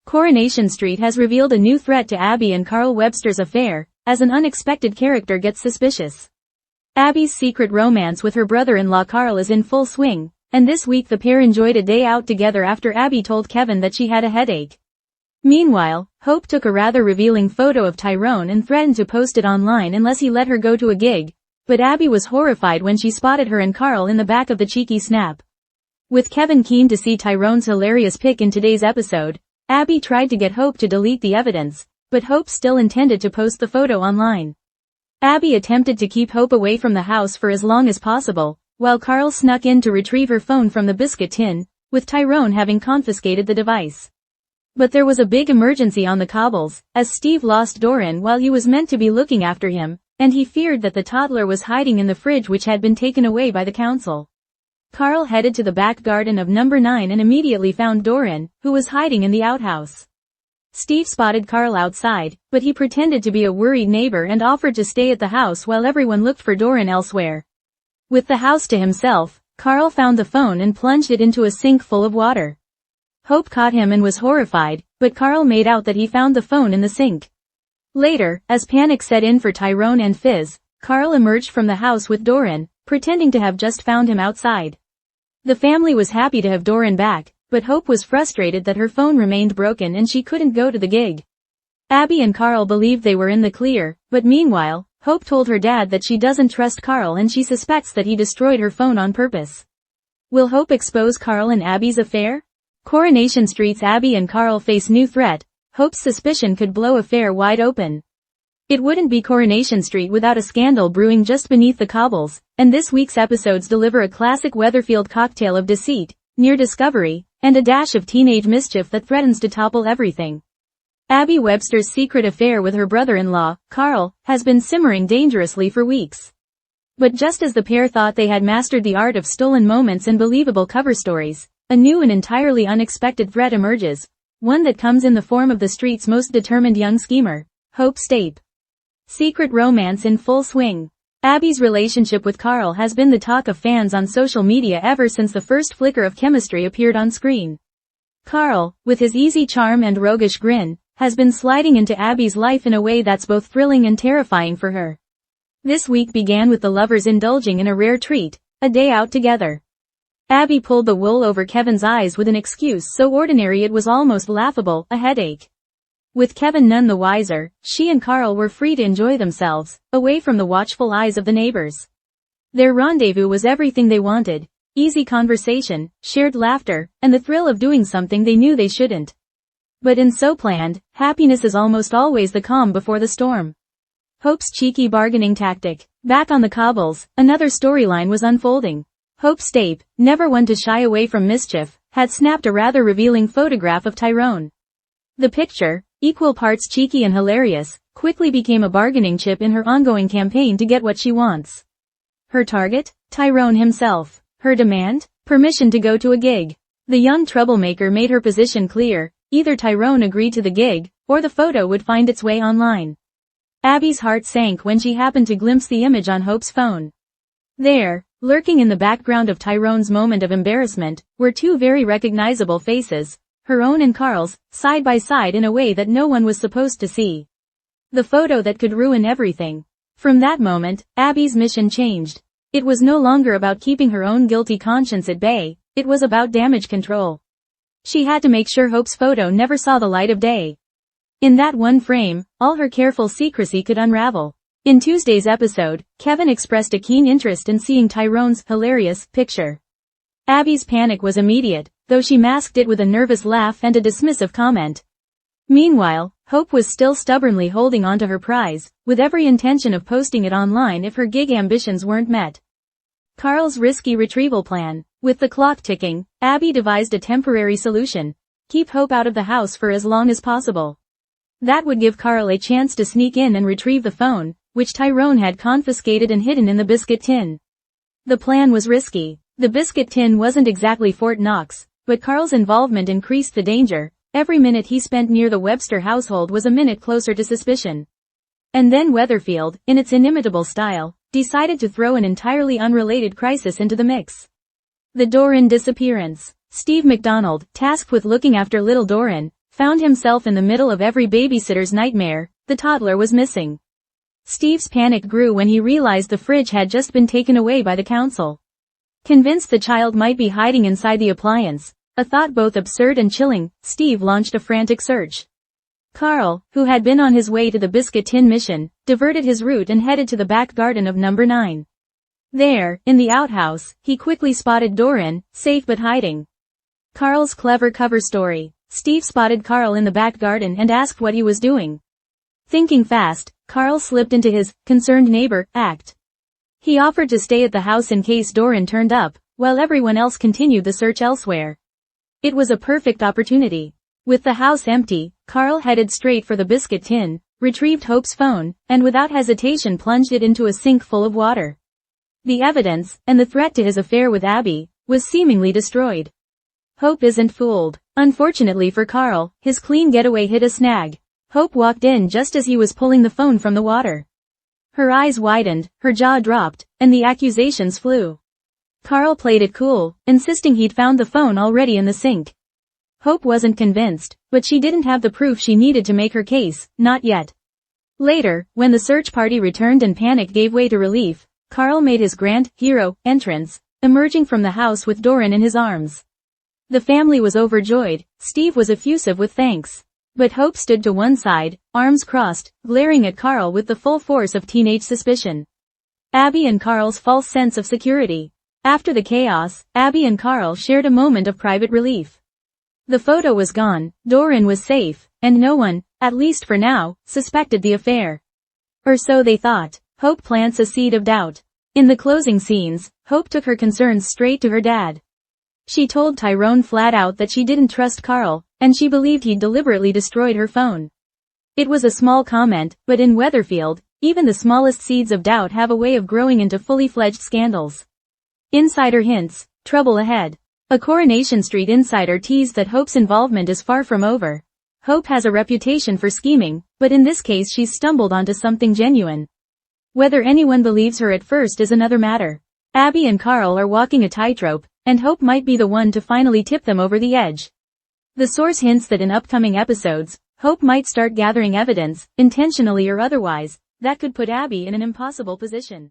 Coronation Street has revealed a new threat to Abi and Carl Webster's affair, as an unexpected character gets suspicious. Abi's secret romance with her brother-in-law Carl is in full swing, and this week the pair enjoyed a day out together after Abi told Kevin that she had a headache. Meanwhile, Hope took a rather revealing photo of Tyrone and threatened to post it online unless he let her go to a gig, but Abi was horrified when she spotted her and Carl in the back of the cheeky snap. With Kevin keen to see Tyrone's hilarious pic in today's episode, Abi tried to get Hope to delete the evidence, but Hope still intended to post the photo online. Abi attempted to keep Hope away from the house for as long as possible, while Carl snuck in to retrieve her phone from the biscuit tin, with Tyrone having confiscated the device. But there was a big emergency on the cobbles, as Steve lost Doran while he was meant to be looking after him, and he feared that the toddler was hiding in the fridge which had been taken away by the council. Carl headed to the back garden of number 9 and immediately found Doran, who was hiding in the outhouse. Steve spotted Carl outside, but he pretended to be a worried neighbor and offered to stay at the house while everyone looked for Doran elsewhere. With the house to himself, Carl found the phone and plunged it into a sink full of water. Hope caught him and was horrified, but Carl made out that he found the phone in the sink. Later, as panic set in for Tyrone and Fizz, Carl emerged from the house with Doran, pretending to have just found him outside. The family was happy to have Doran back, but Hope was frustrated that her phone remained broken and she couldn't go to the gig. Abi and Carl believed they were in the clear, but meanwhile, Hope told her dad that she doesn't trust Carl and she suspects that he destroyed her phone on purpose. Will Hope expose Carl and Abi's affair? Coronation Street's Abi and Carl face new threat. Hope's suspicion could blow affair wide open. It wouldn't be Coronation Street without a scandal brewing just beneath the cobbles, and this week's episodes deliver a classic Weatherfield cocktail of deceit, near discovery, and a dash of teenage mischief that threatens to topple everything. Abi Webster's secret affair with her brother-in-law, Carl, has been simmering dangerously for weeks. But just as the pair thought they had mastered the art of stolen moments and believable cover stories, a new and entirely unexpected threat emerges, one that comes in the form of the street's most determined young schemer, Hope Stape. Secret romance in full swing. Abi's relationship with Carl has been the talk of fans on social media ever since the first flicker of chemistry appeared on screen. Carl, with his easy charm and roguish grin, has been sliding into Abi's life in a way that's both thrilling and terrifying for her. This week began with the lovers indulging in a rare treat, a day out together. Abi pulled the wool over Kevin's eyes with an excuse so ordinary it was almost laughable, a headache. With Kevin none the wiser, she and Carl were free to enjoy themselves, away from the watchful eyes of the neighbors. Their rendezvous was everything they wanted: easy conversation, shared laughter, and the thrill of doing something they knew they shouldn't. But in so planned, happiness is almost always the calm before the storm. Hope's cheeky bargaining tactic. Back on the cobbles, another storyline was unfolding. Hope Stape, never one to shy away from mischief, had snapped a rather revealing photograph of Tyrone. The picture, equal parts cheeky and hilarious, quickly became a bargaining chip in her ongoing campaign to get what she wants. Her target? Tyrone himself. Her demand? Permission to go to a gig. The young troublemaker made her position clear: either Tyrone agreed to the gig, or the photo would find its way online. Abi's heart sank when she happened to glimpse the image on Hope's phone. There, lurking in the background of Tyrone's moment of embarrassment, were two very recognizable faces, her own and Carl's, side by side in a way that no one was supposed to see. The photo that could ruin everything. From that moment, Abi's mission changed. It was no longer about keeping her own guilty conscience at bay, it was about damage control. She had to make sure Hope's photo never saw the light of day. In that one frame, all her careful secrecy could unravel. In Tuesday's episode, Kevin expressed a keen interest in seeing Tyrone's hilarious picture. Abi's panic was immediate, though she masked it with a nervous laugh and a dismissive comment. Meanwhile, Hope was still stubbornly holding on to her prize, with every intention of posting it online if her gig ambitions weren't met. Carl's risky retrieval plan. With the clock ticking, Abi devised a temporary solution: keep Hope out of the house for as long as possible. That would give Carl a chance to sneak in and retrieve the phone, which Tyrone had confiscated and hidden in the biscuit tin. The plan was risky. The biscuit tin wasn't exactly Fort Knox, but Carl's involvement increased the danger. Every minute he spent near the Webster household was a minute closer to suspicion. And then Weatherfield, in its inimitable style, decided to throw an entirely unrelated crisis into the mix. The Doran disappearance. Steve McDonald, tasked with looking after little Doran, found himself in the middle of every babysitter's nightmare. The toddler was missing. Steve's panic grew when he realized the fridge had just been taken away by the council. Convinced the child might be hiding inside the appliance, a thought both absurd and chilling, Steve launched a frantic search. Carl, who had been on his way to the biscuit tin mission, diverted his route and headed to the back garden of number 9. There, in the outhouse, he quickly spotted Doran, safe but hiding. Carl's clever cover story. Steve spotted Carl in the back garden and asked what he was doing. Thinking fast, Carl slipped into his concerned neighbor act. He offered to stay at the house in case Doran turned up, while everyone else continued the search elsewhere. It was a perfect opportunity. With the house empty, Carl headed straight for the biscuit tin, retrieved Hope's phone, and without hesitation plunged it into a sink full of water. The evidence, and the threat to his affair with Abi, was seemingly destroyed. Hope isn't fooled. Unfortunately for Carl, his clean getaway hit a snag. Hope walked in just as he was pulling the phone from the water. Her eyes widened, her jaw dropped, and the accusations flew. Carl played it cool, insisting he'd found the phone already in the sink. Hope wasn't convinced, but she didn't have the proof she needed to make her case, not yet. Later, when the search party returned and panic gave way to relief, Carl made his grand, hero, entrance, emerging from the house with Doran in his arms. The family was overjoyed. Steve was effusive with thanks. But Hope stood to one side, arms crossed, glaring at Carl with the full force of teenage suspicion. Abi and Carl's false sense of security. After the chaos, Abi and Carl shared a moment of private relief. The photo was gone, Doran was safe, and no one, at least for now, suspected the affair. Or so they thought. Hope plants a seed of doubt. In the closing scenes, Hope took her concerns straight to her dad. She told Tyrone flat out that she didn't trust Carl, and she believed he'd deliberately destroyed her phone. It was a small comment, but in Weatherfield, even the smallest seeds of doubt have a way of growing into fully fledged scandals. Insider hints, trouble ahead. A Coronation Street insider teased that Hope's involvement is far from over. Hope has a reputation for scheming, but in this case she's stumbled onto something genuine. Whether anyone believes her at first is another matter. Abi and Carl are walking a tightrope, and Hope might be the one to finally tip them over the edge. The source hints that in upcoming episodes, Hope might start gathering evidence, intentionally or otherwise, that could put Abi in an impossible position.